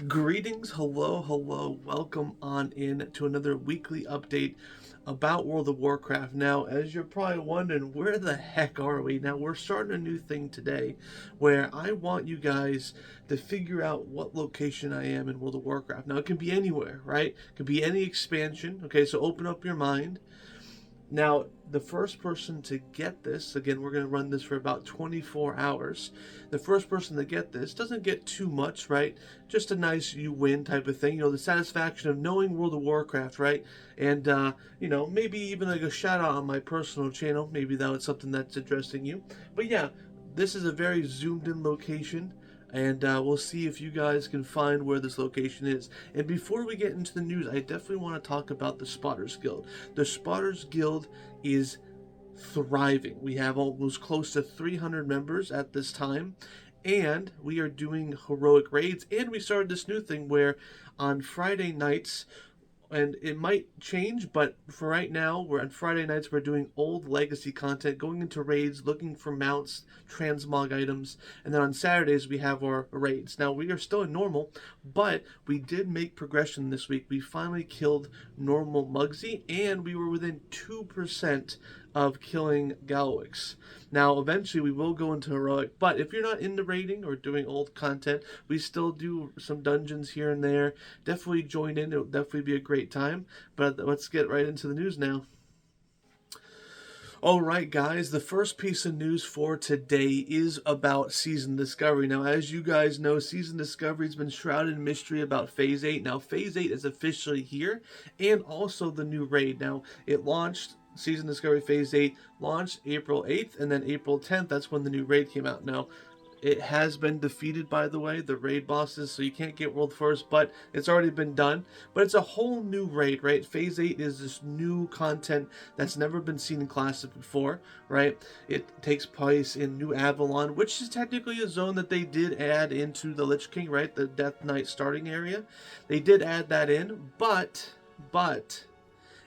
Greetings, hello, welcome on in to another weekly update about World of Warcraft. Now, as you're probably wondering, where the heck are we? Now, we're starting a new thing today where I want you guys to figure out what location I am in World of Warcraft. Now, it can be anywhere, right? It can be any expansion, okay? So open up your mind. Now, the first person to get this, again, we're going to run this for about 24 hours. The first person to get this doesn't get too much, right? Just a nice you win type of thing. You know, the satisfaction of knowing World of Warcraft, right? And, maybe even like a shout out on my personal channel. Maybe that was something that's interesting you. But yeah, this is a very zoomed in location, and we'll see if you guys can find where this location is. And before we get into the news, I definitely want to talk about the Spotters Guild. The Spotters Guild is thriving. We have almost close to 300 members at this time, and we are doing heroic raids. And we started this new thing where on Friday nights, and it might change, but for right now, we're on Friday nights. We're doing old legacy content, going into raids, looking for mounts, transmog items, and then on Saturdays we have our raids. Now we are still in normal, but we did make progression this week. We finally killed normal Mugsy, and we were within 2% of killing Galwix. Now, eventually, we will go into heroic, but if you're not into raiding or doing old content, we still do some dungeons here and there. Definitely join in. It'll definitely be a great time. But let's get right into the news now. All right, guys, the first piece of news for today is about Season Discovery. Now, as you guys know, Season Discovery has been shrouded in mystery about Phase 8. Now, Phase 8 is officially here, and also the new raid. Now, it launched, Season Discovery Phase 8 launched April 8th, and then April 10th, that's when the new raid came out. Now, it has been defeated, by the way, the raid bosses, so you can't get world first, but it's already been done. But it's a whole new raid, right? Phase 8 is this new content that's never been seen in Classic before, right? It takes place in New Avalon, which is technically a zone that they did add into the Lich King, right? The Death Knight starting area. They did add that in, but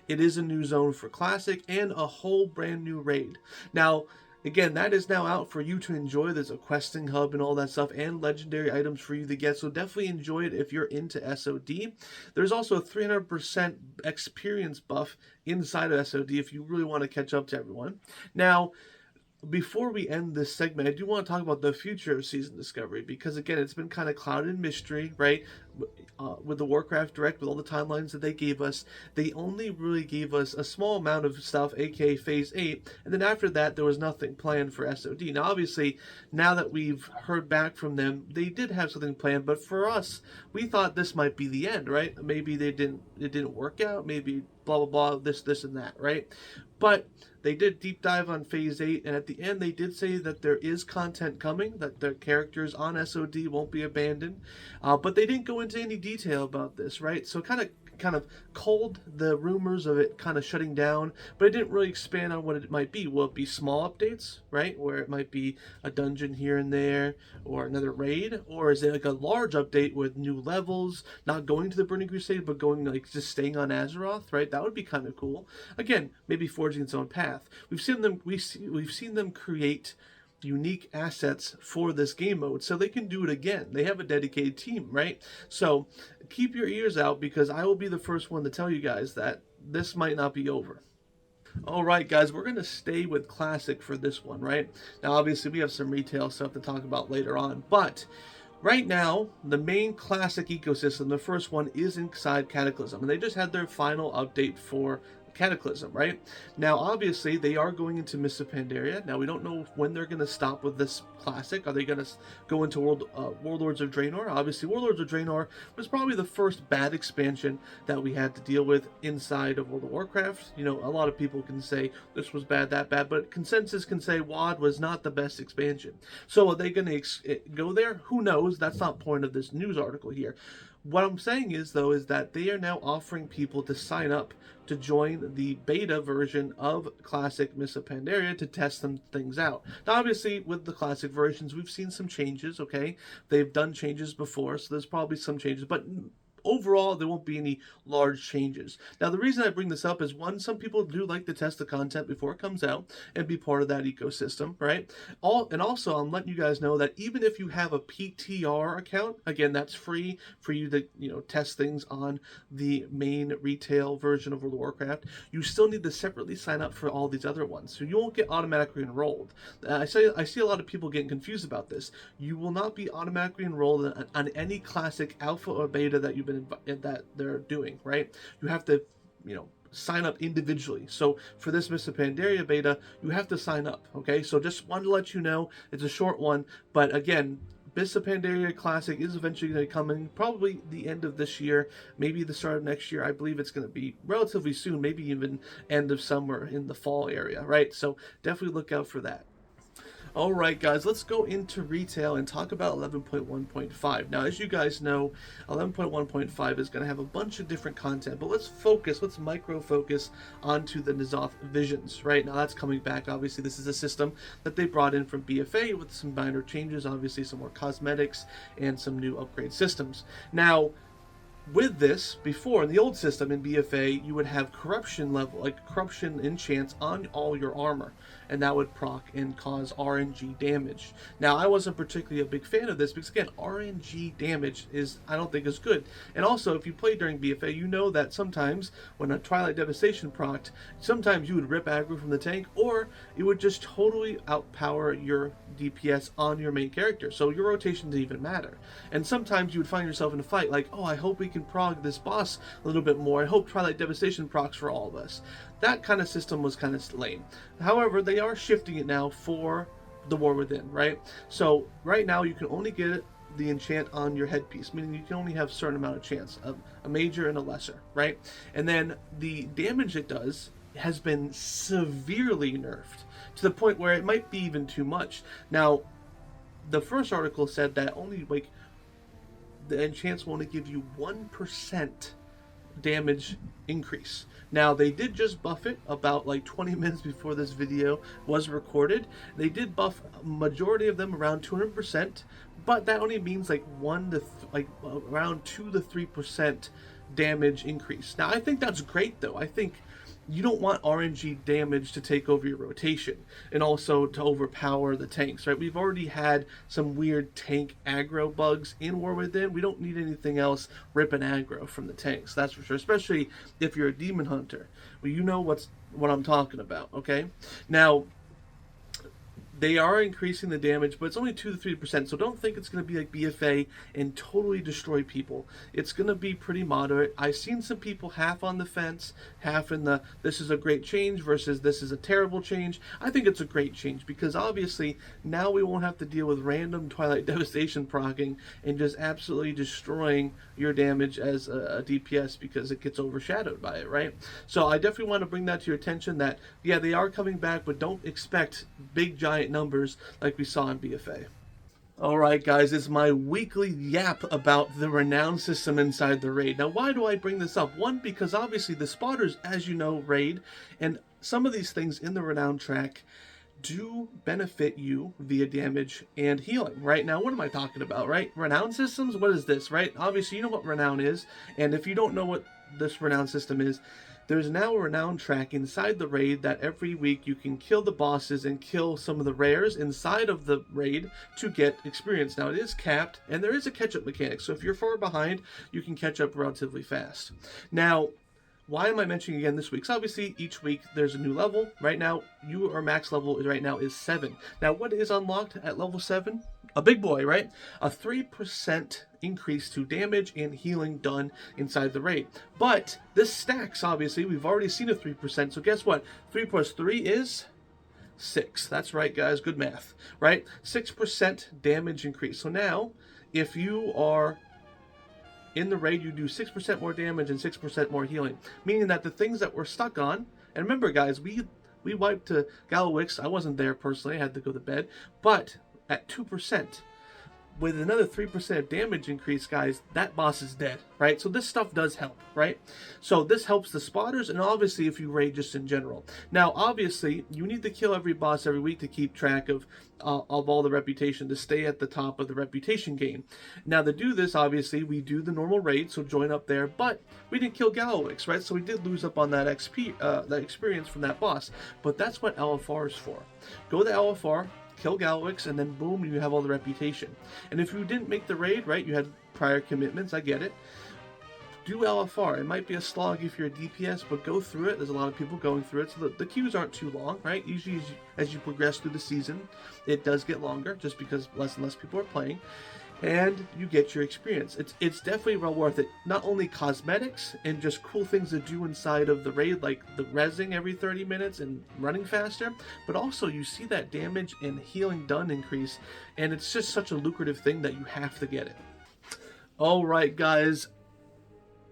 it is a new zone for Classic and a whole brand new raid. Now, again, that is now out for you to enjoy. There's a questing hub and all that stuff, and legendary items for you to get, so definitely enjoy it if you're into SOD. There's also a 300% experience buff inside of SOD if you really want to catch up to everyone. Now, before we end this segment, I do want to talk about the future of Season Discovery, because again, it's been kind of clouded in mystery, right? With the Warcraft Direct, with all the timelines that they gave us, they only really gave us a small amount of stuff, aka Phase 8, and then after that, there was nothing planned for SOD. Now, obviously, now that we've heard back from them, they did have something planned, but for us, we thought this might be the end, right? Maybe it didn't work out, maybe blah blah blah, this and that, right? But they did deep dive on Phase 8, and at the end they did say that there is content coming, that their characters on SOD won't be abandoned, but they didn't go into any detail about this, right? So kind of culled the rumors of it kind of shutting down, but it didn't really expand on what it might be. Will it be small updates, right, where it might be a dungeon here and there, or another raid, or is it like a large update with new levels, not going to the Burning Crusade, but going like just staying on Azeroth, right? That would be kind of cool. Again, maybe forging its own path. We've seen them create unique assets for this game mode, so they can do it again. They have a dedicated team, right? So keep your ears out, because I will be the first one to tell you guys that this might not be over. All right, guys, we're going to stay with Classic for this one, right? Now, obviously, we have some retail stuff to talk about later on, but right now, the main Classic ecosystem, the first one, is inside Cataclysm, and they just had their final update for Cataclysm, right? Now, obviously, they are going into Mists of Pandaria. Now, we don't know when they're going to stop with this Classic. Are they going to go into Warlords of Draenor? Obviously, Warlords of Draenor was probably the first bad expansion that we had to deal with inside of World of Warcraft. You know, a lot of people can say this was bad, that bad, but consensus can say WoD was not the best expansion. So are they going to go there? Who knows? That's not the point of this news article here. What I'm saying is, though, is that they are now offering people to sign up to join the beta version of Classic Mists of Pandaria to test some things out. Now, obviously, with the Classic versions, we've seen some changes, okay? They've done changes before, so there's probably some changes, but overall, there won't be any large changes. Now, the reason I bring this up is, one, some people do like to test the content before it comes out and be part of that ecosystem, right? And also, I'm letting you guys know that even if you have a PTR account, again, that's free for you to, test things on the main retail version of World of Warcraft, you still need to separately sign up for all these other ones. So you won't get automatically enrolled. I see a lot of people getting confused about this. You will not be automatically enrolled on any classic alpha or beta that they're doing, right? You have to, sign up individually. So for this Mists of Pandaria beta, you have to sign up, okay? So just wanted to let you know, it's a short one, but again, Mists of Pandaria Classic is eventually going to come in, probably the end of this year, maybe the start of next year. I believe it's going to be relatively soon, maybe even end of summer in the fall area, right? So definitely look out for that. Alright guys, let's go into retail and talk about 11.1.5. Now, as you guys know, 11.1.5 is going to have a bunch of different content, but let's micro-focus onto the N'Zoth Visions, right? Now, that's coming back. Obviously, this is a system that they brought in from BFA with some minor changes, obviously some more cosmetics and some new upgrade systems. Now, with this, before in the old system in BFA, you would have corruption enchants on all your armor, and that would proc and cause RNG damage. Now, I wasn't particularly a big fan of this because, again, RNG damage I don't think is good. And also, if you play during BFA, you know that sometimes when a Twilight Devastation procced, sometimes you would rip aggro from the tank, or it would just totally outpower your DPS on your main character. So your rotation didn't even matter. And sometimes you would find yourself in a fight like, oh, I hope we can prog this boss a little bit more. I hope Twilight Devastation procs for all of us. That kind of system was kind of lame. However, they are shifting it now for the War Within, right? So right now you can only get the enchant on your headpiece, meaning you can only have a certain amount of chance, of a major and a lesser, right? And then the damage it does has been severely nerfed to the point where it might be even too much. Now, the first article said that only the enchants will only give you 1% damage increase. Now, they did just buff it about 20 minutes before this video was recorded. They did buff a majority of them around 200%, but that only means around 2 to 3% damage increase. Now, I think that's great though. I think you don't want RNG damage to take over your rotation and also to overpower the tanks, right? We've already had some weird tank aggro bugs in War Within. We don't need anything else ripping aggro from the tanks, that's for sure, especially if you're a demon hunter. Well, you know what I'm talking about, okay? Now, they are increasing the damage, but it's only 2 to 3%, so don't think it's going to be like BFA and totally destroy people. It's going to be pretty moderate. I've seen some people half on the fence, half in the this is a great change versus this is a terrible change. I think it's a great change because obviously now we won't have to deal with random Twilight Devastation proccing and just absolutely destroying your damage as a DPS because it gets overshadowed by it, right? So I definitely want to bring that to your attention that, yeah, they are coming back, but don't expect big giant numbers like we saw in BFA. Alright guys, it's my weekly yap about the renown system inside the raid. Now, why do I bring this up? One, because obviously the spotters, as you know, raid, and some of these things in the renown track do benefit you via damage and healing. Right now, what am I talking about, right? Renown systems? What is this, right? Obviously, you know what renown is, and if you don't know what this renown system is, there's now a renown track inside the raid that every week you can kill the bosses and kill some of the rares inside of the raid to get experience. Now, it is capped, and there is a catch-up mechanic, so if you're far behind, you can catch up relatively fast. Now, why am I mentioning again this week? Because obviously each week there's a new level. Right now, our max level right now is 7. Now, what is unlocked at level 7? A big boy, right? A 3% increase to damage and healing done inside the raid. But this stacks, obviously. We've already seen a 3%, so guess what? 3 plus 3 is 6. That's right, guys. Good math, right? 6% damage increase. So now, if you are in the raid, you do 6% more damage and 6% more healing, meaning that the things that we're stuck on, and remember guys, we wiped to Galowix. I wasn't there personally, I had to go to bed, but at 2%, with another 3% damage increase, guys, that boss is dead, right? So this stuff does help, right? So this helps the spotters, and obviously if you raid just in general. Now, obviously, you need to kill every boss every week to keep track of all the reputation, to stay at the top of the reputation game. Now, to do this, obviously, we do the normal raid, so join up there, but we didn't kill Galowix, right? So we did lose up on that XP, that experience from that boss, but that's what LFR is for. Go to LFR, kill Galowix, and then boom, you have all the reputation. And if you didn't make the raid, right, you had prior commitments, I get it, do LFR. It might be a slog if you're a DPS, but go through it. There's a lot of people going through it, so the queues aren't too long, right? Usually as you progress through the season, it does get longer, just because less and less people are playing, and you get your experience. It's definitely well worth it. Not only cosmetics and just cool things to do inside of the raid, like the rezzing every 30 minutes and running faster, but also you see that damage and healing done increase, and it's just such a lucrative thing that you have to get it. All right, guys.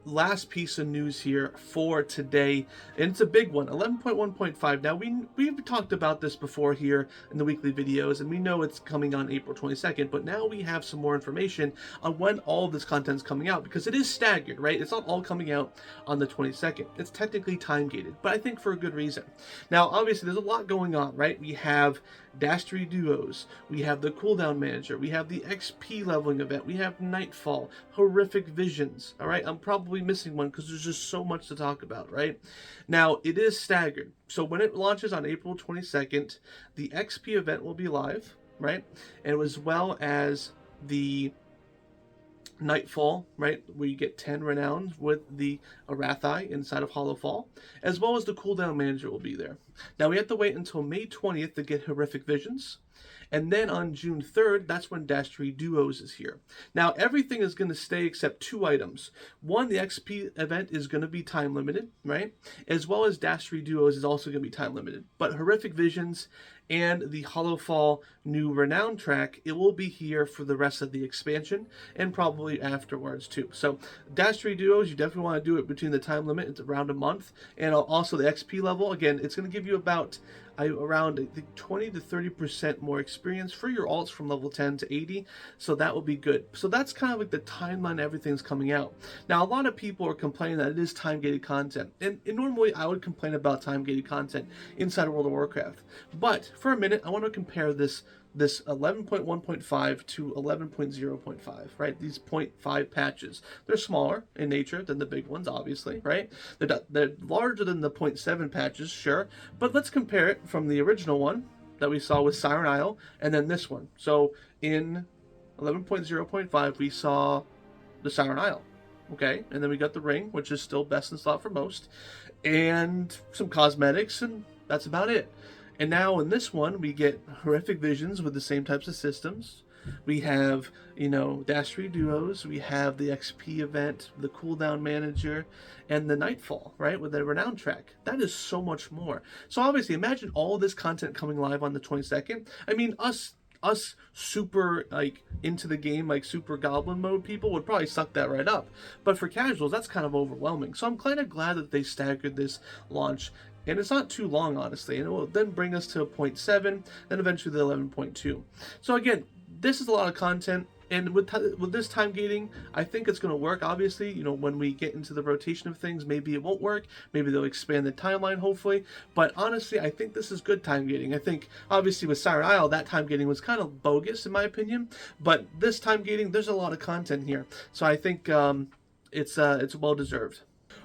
Last piece of news here for today, and it's a big one. 11.1.5. Now we've talked about this before here in the weekly videos, and we know it's coming on April 22nd, but now we have some more information on when all of this content is coming out, because it is staggered, right? It's not all coming out on the 22nd. It's technically time gated, but I think for a good reason. Now obviously there's a lot going on, right? We have Dastry Duos, we have the cooldown manager, we have the XP leveling event, we have Nightfall, Horrific Visions. All right, I'm probably missing one because there's just so much to talk about, right? Now, it is staggered. So when it launches on April 22nd, the XP event will be live, right? And as well as the Nightfall, right, where you get 10 renown with the Arathi inside of Hollowfall, as well as the cooldown manager will be there. Now we have to wait until May 20th to get Horrific Visions, and then on June 3rd, that's when Dastry Duos is here. Now everything is going to stay except two items. One, the XP event is going to be time limited, right, as well as Dastry Duos is also going to be time limited. But Horrific Visions and the Hollowfall new renown track, it will be here for the rest of the expansion and probably afterwards too. So Dastry Duos, you definitely want to do it between the time limit. It's around a month. And also the XP level, again, it's going to give you about around, I think, 20 to 30% more experience for your alts from level 10 to 80, so that will be good. So that's kind of like the timeline everything's coming out. Now, a lot of people are complaining that it is time-gated content, and normally I would complain about time-gated content inside of World of Warcraft, but for a minute, I want to compare this 11.1.5 to 11.0.5, right? These 0.5 patches. They're smaller in nature than the big ones, obviously, right? They're larger than the 0.7 patches, sure, but let's compare it from the original one that we saw with Siren Isle and then this one. So in 11.0.5, we saw the Siren Isle, okay? And then we got the ring, which is still best in slot for most, and some cosmetics, and that's about it. And now in this one, we get Horrific Visions with the same types of systems. We have, you know, Dastry Duos. We have the XP event, the cooldown manager, and the Nightfall, right, with the renown track. That is so much more. So obviously, imagine all this content coming live on the 22nd. I mean, us super, like, into the game, like, super goblin mode people would probably suck that right up. But for casuals, that's kind of overwhelming. So I'm kind of glad that they staggered this launch. And it's not too long, honestly, and it will then bring us to 0.7, then eventually the 11.2. So again, this is a lot of content, and with this time gating, I think it's going to work. Obviously, you know, when we get into the rotation of things, maybe it won't work. Maybe they'll expand the timeline, hopefully. But honestly, I think this is good time gating. I think, obviously, with Siren Isle, that time gating was kind of bogus, in my opinion. But this time gating, there's a lot of content here. So I think it's well-deserved.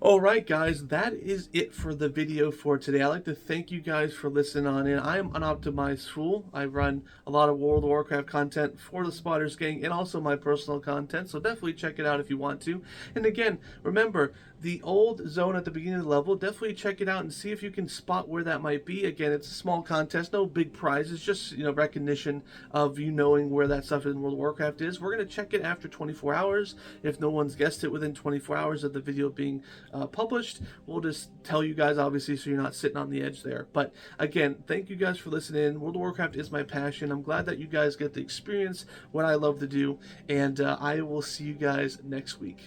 Alright guys, that is it for the video for today. I'd like to thank you guys for listening on in. I am Unoptimized Fool. I run a lot of World of Warcraft content for the Spotters Gang and also my personal content, so definitely check it out if you want to. And again, remember, the old zone at the beginning of the level, definitely check it out and see if you can spot where that might be. Again, it's a small contest, no big prizes, just, you know, recognition of you knowing where that stuff in World of Warcraft is. We're going to check it after 24 hours. If no one's guessed it within 24 hours of the video being published, we'll just tell you guys, obviously, so you're not sitting on the edge there. But again, thank you guys for listening. World of Warcraft is my passion. I'm glad that you guys get to experience what I love to do, and I will see you guys next week.